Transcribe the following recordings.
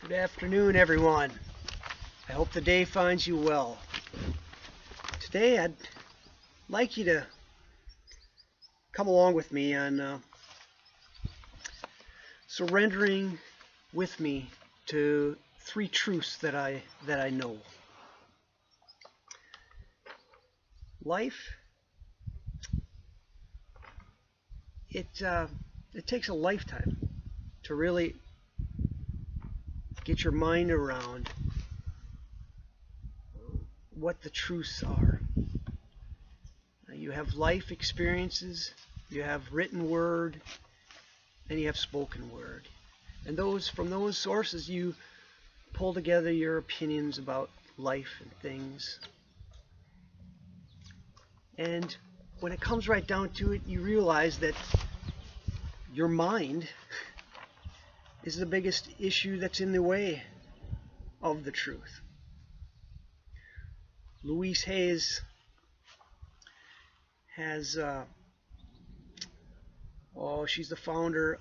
Good afternoon, everyone. I hope the day finds you well. Today, I'd like you to come along with me on surrendering with me to three truths that I know. Life, it takes a lifetime to really get your mind around what the truths are. You have life experiences, you have written word, and you have spoken word. And from those sources you pull together your opinions about life and things. And when it comes right down to it, you realize that your mind is the biggest issue that's in the way of the truth. Louise Hayes has, she's the founder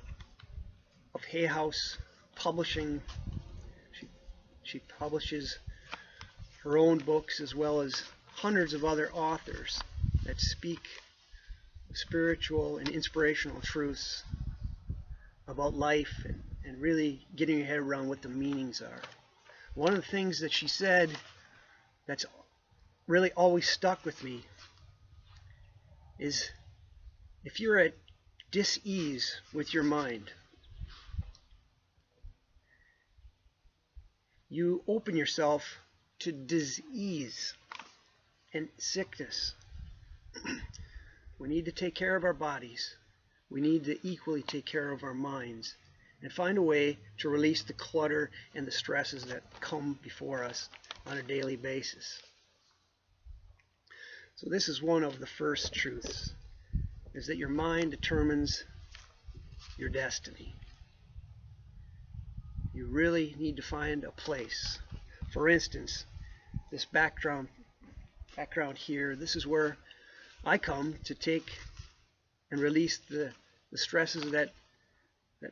of Hay House Publishing. She publishes her own books as well as hundreds of other authors that speak spiritual and inspirational truths about life and really getting your head around what the meanings are. One of the things that she said that's really always stuck with me is if you're at dis-ease with your mind, you open yourself to disease and sickness. We need to take care of our bodies. We need to equally take care of our minds and find a way to release the clutter and the stresses that come before us on a daily basis. So this is one of the first truths, is that your mind determines your destiny. You really need to find a place. For instance, this background here, this is where I come to take and release the stresses that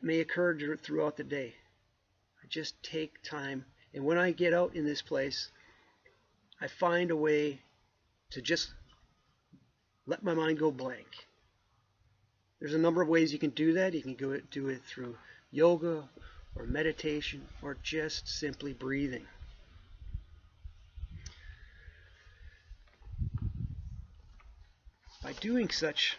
may occur throughout the day. I just take time, and when I get out in this place, I find a way to just let my mind go blank. There's a number of ways you can do that. You can do it through yoga or meditation or just simply breathing. By doing such,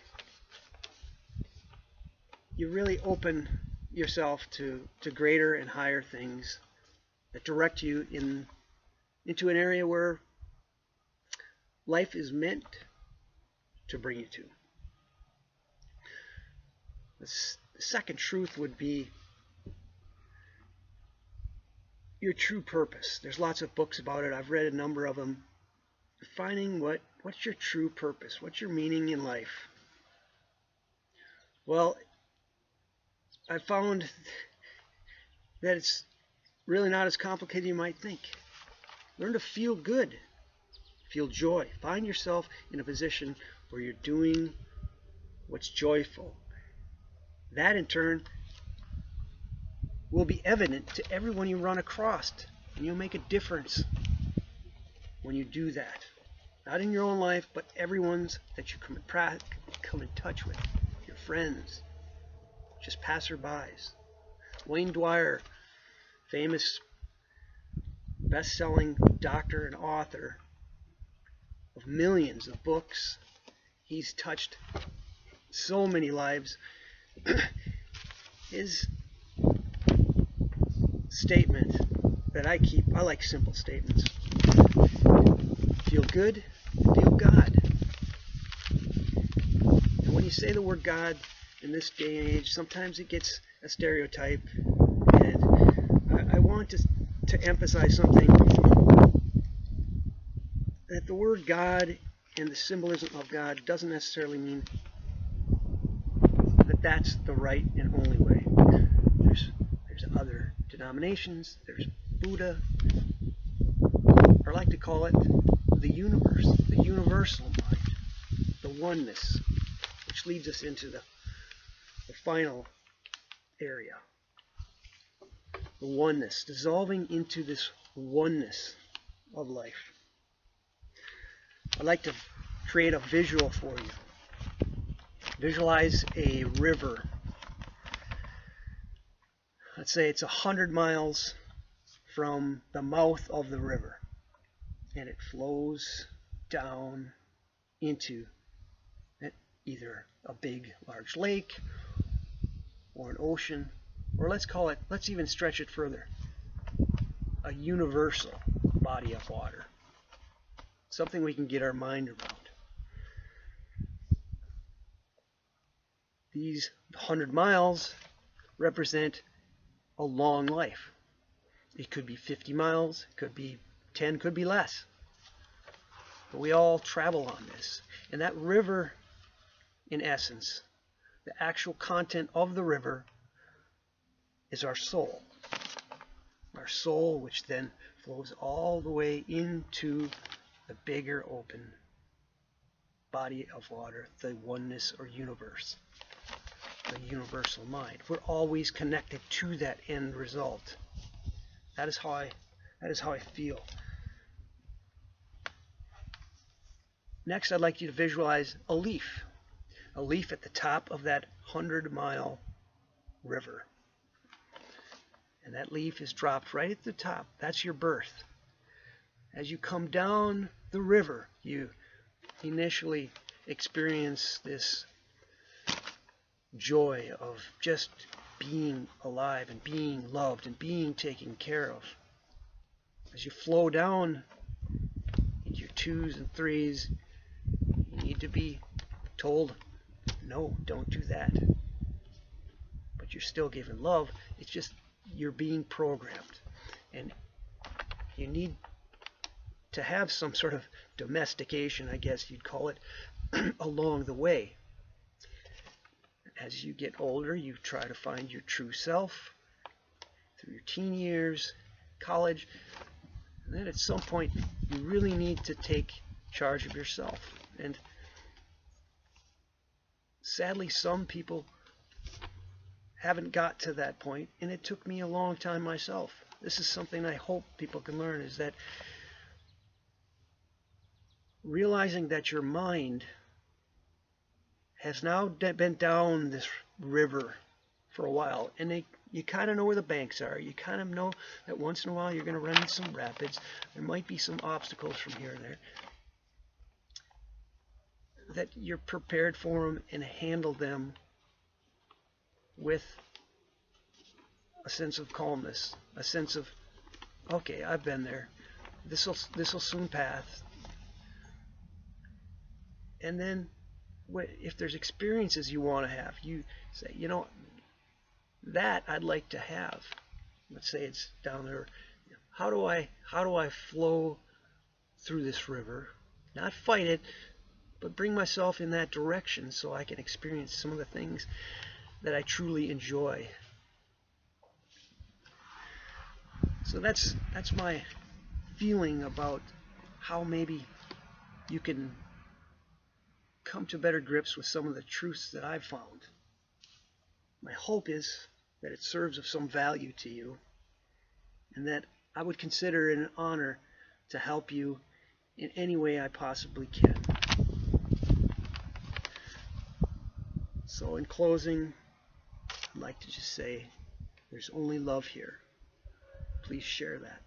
you really open yourself to greater and higher things that direct you into an area where life is meant to bring you to. The second truth would be your true purpose. There's lots of books about it. I've read a number of them. Defining what's your true purpose? What's your meaning in life? Well, I found that it's really not as complicated as you might think. Learn to feel good. Feel joy. Find yourself in a position where you're doing what's joyful. That in turn will be evident to everyone you run across, and you'll make a difference when you do that. Not in your own life, but everyone's that you come in touch with, your friends, just passerbys. Wayne Dwyer, famous best-selling doctor and author of millions of books. He's touched so many lives. His statement that I like simple statements. Feel good, feel God. And when you say the word God in this day and age, sometimes it gets a stereotype. And I want to emphasize something, that the word God and the symbolism of God doesn't necessarily mean that that's the right and only way. There's other denominations, there's Buddha, or I like to call it the universe, the universal mind, the oneness, which leads us into the final area. the oneness, dissolving into this oneness of life. I'd like to create a visual for you. Visualize a river. Let's say it's 100 miles from the mouth of the river, and it flows down into either a big, large lake or an ocean, or let's even stretch it further, a universal body of water, something we can get our mind around. These 100 miles represent a long life. It could be 50 miles, it could be 10, could be less. But we all travel on this. And that river, in essence, the actual content of the river is our soul. Our soul, which then flows all the way into the bigger open body of water, the oneness or universe, the universal mind. We're always connected to that end result. That is how I feel. Next, I'd like you to visualize a leaf at the top of that 100-mile river. And that leaf is dropped right at the top. That's your birth. As you come down the river, you initially experience this joy of just being alive and being loved and being taken care of. As you flow down into your 2s and 3s, you need to be told, no, don't do that. But you're still given love. It's just you're being programmed. And you need to have some sort of domestication, I guess you'd call it, along the way. As you get older, you try to find your true self through your teen years, college, and then at some point you really need to take charge of yourself. And sadly, some people haven't got to that point, and it took me a long time myself. This is something I hope people can learn, is that realizing that your mind has now been down this river for a while, and you kind of know where the banks are. You kind of know that once in a while you're going to run into some rapids. There might be some obstacles from here and there. That you're prepared for them and handle them with a sense of calmness, a sense of, okay, I've been there. This'll soon pass. And then, if there's experiences you want to have, you say, you know, that I'd like to have. Let's say it's down there. How do I flow through this river? Not fight it, but bring myself in that direction so I can experience some of the things that I truly enjoy. So that's my feeling about how maybe you can come to better grips with some of the truths that I've found. My hope is that it serves of some value to you, and that I would consider it an honor to help you in any way I possibly can. So in closing, I'd like to just say, there's only love here. Please share that.